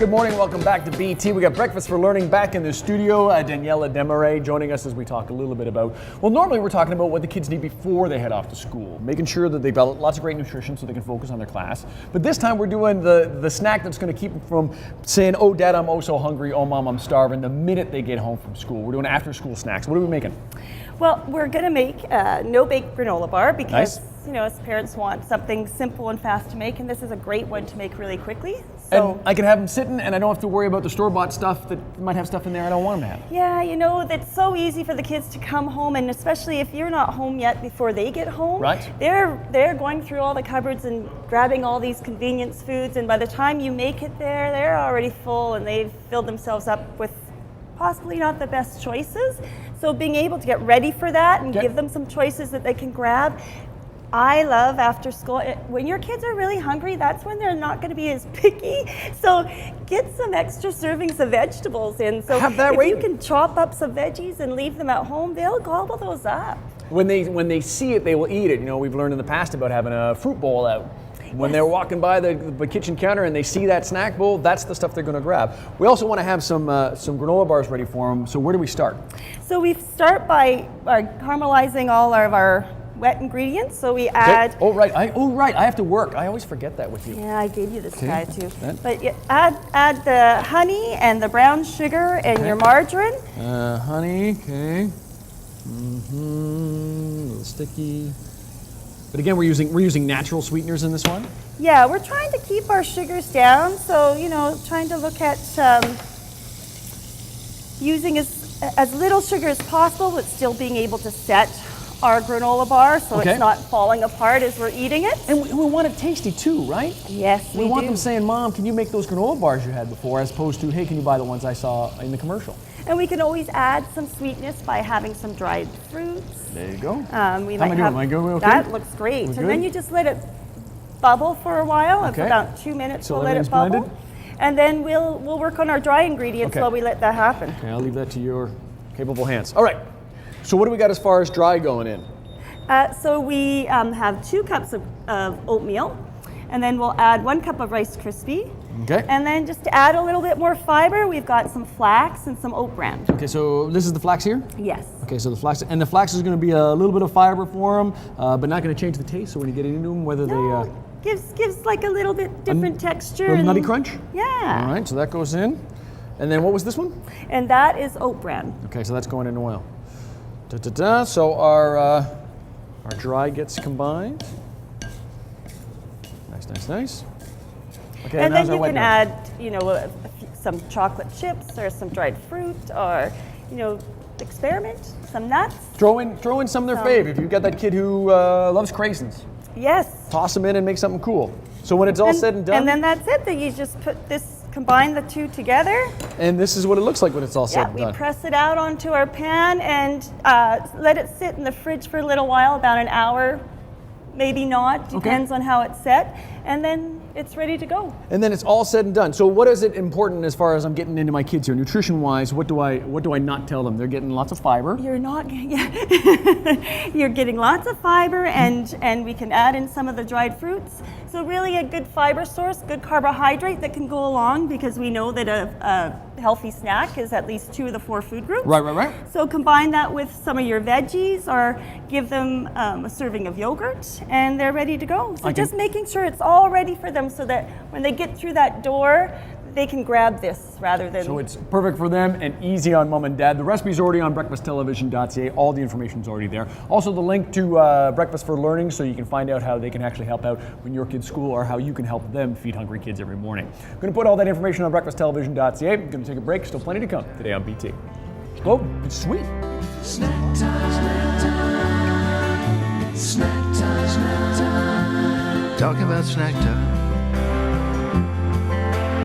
Good morning, welcome back to BT. We got Breakfast for Learning back in the studio. Daniella Demare joining us as we talk a little bit about, well, normally we're talking about what the kids need before they head off to school, making sure that they've got lots of great nutrition so they can focus on their class. But this time we're doing the snack that's going to keep them from saying, oh, Dad, I'm oh so hungry, oh, Mom, I'm starving, the minute they get home from school. We're doing after school snacks. What are we making? Well, we're going to make a no-bake granola bar because, Nice. you know, as parents want something simple and fast to make, and this is a great one to make really quickly. So, And I can have them sitting and I don't have to worry about the store-bought stuff that might have stuff in there I don't want them to have. yeah, you know, it's so easy for the kids to come home, and especially if you're not home yet before they get home. Right. They're going through all the cupboards and grabbing all these convenience foods, and by the time you make it there, they're already full and they've filled themselves up with possibly not the best choices. So being able to get ready for that and give them some choices that they can grab. I love after school, when your kids are really hungry, that's when they're not going to be as picky. So get some extra servings of vegetables in. So if you can chop up some veggies and leave them at home, they'll gobble those up. When they see it, they will eat it. You know, we've learned in the past about having a fruit bowl out. When they're walking by the kitchen counter and they see that snack bowl, that's the stuff they're going to grab. We also want to have some granola bars ready for them. So where do we start? So we start by caramelizing all of our wet ingredients. So we add. Okay. Oh right, I have to work. I always forget that with you. Yeah, I gave you this guy too. That. But add the honey and the brown sugar and your margarine. Honey, okay. A little sticky. But again, we're using natural sweeteners in this one. Yeah, we're trying to keep our sugars down. So, you know, trying to look at using as little sugar as possible, but still being able to set our granola bar so it's not falling apart as we're eating it. And we want it tasty too, right? Yes, we want them saying, Mom, can you make those granola bars you had before, as opposed to, hey, can you buy the ones I saw in the commercial? And we can always add some sweetness by having some dried fruits. There you go. How am I doing? Am I going okay? That looks great. And then you just let it bubble for a while. Okay. About 2 minutes, we'll let it bubble. Blended. And then we'll work on our dry ingredients while we let that happen. Okay, I'll leave that to your capable hands. All right. So what do we got as far as dry going in? So we have 2 cups of oatmeal, and then we'll add 1 cup of Rice Krispie. Okay. And then just to add a little bit more fiber, we've got some flax and some oat bran. Okay, so this is the flax here? Yes. Okay, so the flax is going to be a little bit of fiber for them, but not going to change the taste. So when you get into them, whether they gives like a little bit different texture. A little nutty crunch? Yeah. All right, so that goes in. And then what was this one? And that is oat bran. Okay, so that's going in oil. So our dry gets combined. Nice. Okay, and then you can add, you know, some chocolate chips or some dried fruit, or, you know, experiment, some nuts. Throw in some of their fave. If you've got that kid who loves craisins. Yes. Toss them in and make something cool. So when it's all said and done. And then that's it. Then you just combine the 2 together. And this is what it looks like when it's all said and done. We press it out onto our pan and let it sit in the fridge for a little while, about an hour, maybe not, depends on how it's set. And then it's ready to go. And then it's all said and done. So what is it important as far as I'm getting into my kids here, nutrition-wise? What do I not tell them? They're getting lots of fiber. You're getting lots of fiber, and we can add in some of the dried fruits. So really a good fiber source, good carbohydrate that can go along, because we know that a healthy snack is at least 2 of the 4 food groups. Right. So combine that with some of your veggies, or give them a serving of yogurt, and they're ready to go. So just making sure it's all ready for them, so that when they get through that door, they can grab this rather than... So it's perfect for them and easy on mom and dad. The recipe's already on breakfasttelevision.ca. All the information's already there. Also the link to Breakfast for Learning, so you can find out how they can actually help out when your kids school, or how you can help them feed hungry kids every morning. I'm going to put all that information on breakfasttelevision.ca. I'm going to take a break. Still plenty to come today on BT. Oh, it's sweet. Snack time, snack time, snack time, snack time. Talking about snack time.